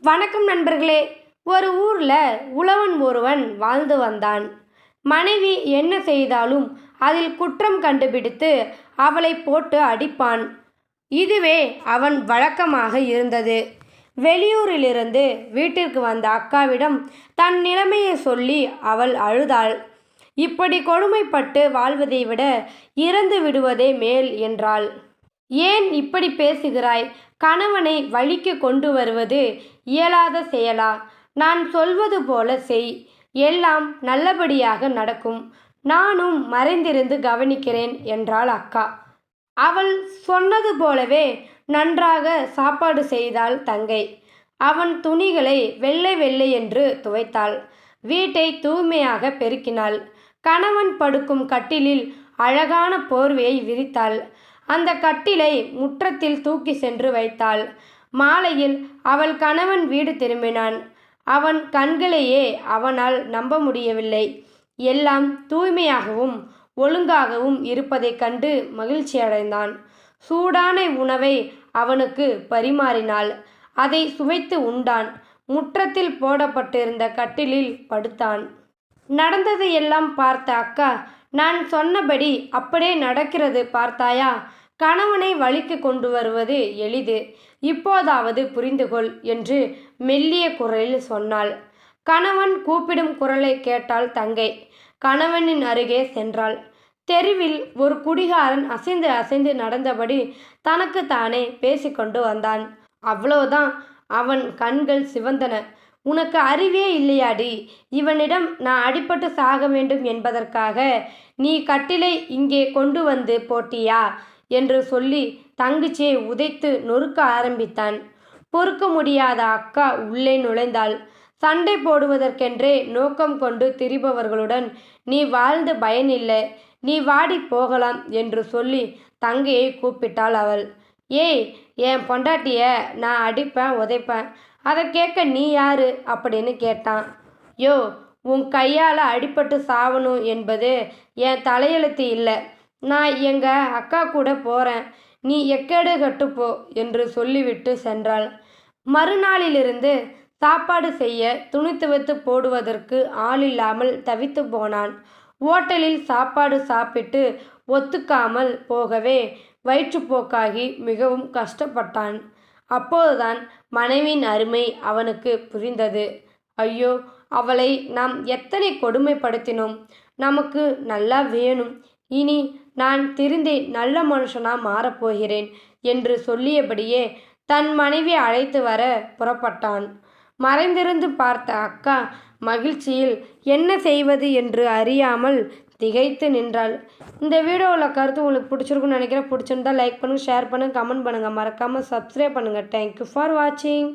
வணக்கம் நண்பர்களே. ஒரு ஊரில் உழவன் ஒருவன் வாழ்ந்து வந்தான். மனைவி என்ன செய்தாலும் அதில் குற்றம் கண்டுபிடித்து அவளை போட்டு அடிப்பான். இதுவே அவன் வழக்கமாக இருந்தது. வெளியூரிலிருந்து வீட்டிற்கு வந்த அக்காவிடம் தன் நிலைமையை சொல்லி அவள் அழுதாள். இப்படி கொடுமைப்பட்டு வாழ்வதை விட இறந்து விடுவதே மேல் என்றாள். ஏன் இப்படி பேசுகிறாய்? கணவனை வழிக்கு கொண்டு வருவது இயலாத செயலா? நான் சொல்வது போல செய், எல்லாம் நல்லபடியாக நடக்கும். நானும் மறைந்திருந்து கவனிக்கிறேன் என்றாள் அக்கா. அவள் சொன்னது போலவே நன்றாக சாப்பாடு செய்தாள் தங்கை. அவன் துணிகளை வெள்ளை வெள்ளை என்று துவைத்தாள். வீட்டை தூய்மையாக பெருக்கினாள். கணவன் படுக்கும் கட்டிலில் அழகான போர்வையை விரித்தாள். அந்த கட்டிலை முற்றத்தில் தூக்கி சென்று வைத்தாள். மாலையில் அவள் கணவன் வீடு திரும்பினான். அவன் கண்களையே அவனால் நம்ப முடியவில்லை. எல்லாம் தூய்மையாகவும் ஒழுங்காகவும் இருப்பதைக் கண்டு மகிழ்ச்சியடைந்தான். சூடான உணவை அவனுக்கு பரிமாறினாள். அதை சுவைத்து உண்டான். முற்றத்தில் போடப்பட்டிருந்த கட்டிலில் படுத்தான். நடந்ததையெல்லாம் பார்த்த அக்கா, நான் சொன்னபடி அப்படியே நடக்கிறது பார்த்தாயா? கணவனை வழிக்கு கொண்டு வருவது எளிது, இப்போதாவது புரிந்துகொள் என்று மெல்லிய குரலில் சொன்னாள். கணவன் கூப்பிடும் குரலை கேட்டாள் தங்கை. கணவனின் அருகே சென்றாள். தெருவில் ஒரு குடிகாரன் அசைந்து அசைந்து நடந்தபடி தனக்கு தானே பேசிக்கொண்டு வந்தான். அவ்வளோதான், அவன் கண்கள் சிவந்தன. உனக்கு அறிவே இல்லையாடி? இவனிடம் நான் அடிபட்டு சாக வேண்டும் என்பதற்காக நீ கட்டிலை இங்கே கொண்டு வந்து போட்டியா என்று சொல்லி தங்கச்சியை உதைத்து நொறுக்க ஆரம்பித்தான். பொறுக்க முடியாத அக்கா உள்ளே நுழைந்தாள். சண்டை போடுவதற்கென்றே நோக்கம் கொண்டு திரிபவர்களுடன் நீ வாழ்ந்து பயனில்லை, நீ வாடி போகலாம் என்று சொல்லி தங்கையை கூப்பிட்டாள் அவள். ஏய், என் பொண்டாட்டிய நான் அடிப்பேன் உதைப்பேன், அதை கேட்க நீ யாரு அப்படின்னு கேட்டான். யோ, உன் கையால் அடிபட்டு சாவணும் என்பது என் தலையெழுத்து இல்லை. நான் எங்கள் அக்கா கூட போகிறேன், நீ எக்கேடு கட்டுப்போ என்று சொல்லிவிட்டு சென்றாள். மறுநாளிலிருந்து சாப்பாடு செய்ய துணி துவைத்து போடுவதற்கு ஆளில்லாமல் தவித்து போனான். ஓட்டலில் சாப்பாடு சாப்பிட்டு ஒத்துக்காமல் போகவே வயிற்றுப்போக்காகி மிகவும் கஷ்டப்பட்டான். அப்போதுதான் மனைவியின் அருமை அவனுக்கு புரிந்தது. ஐயோ, அவளை நாம் எத்தனை கொடுமைப்படுத்தினோம். நமக்கு நல்லா வேணும், இனி நான் திருந்தி நல்ல மனுஷனா மாறப்போகிறேன் என்று சொல்லியபடியே தன் மனைவி அழைத்து வர புறப்பட்டான். மறைந்திருந்து பார்த்த அக்கா மகிழ்ச்சியில் என்ன செய்வது என்று அறியாமல் திகைத்து நின்றாள். இந்த வீடியோவில் கருத்து உங்களுக்கு பிடிச்சிருக்குன்னு நினைக்கிறேன். பிடிச்சிருந்தா லைக் பண்ணுங்கள், ஷேர் பண்ணுங்கள், கமெண்ட் பண்ணுங்கள், மறக்காமல் சப்ஸ்கிரைப் பண்ணுங்கள். தேங்க்யூ ஃபார் வாட்சிங்.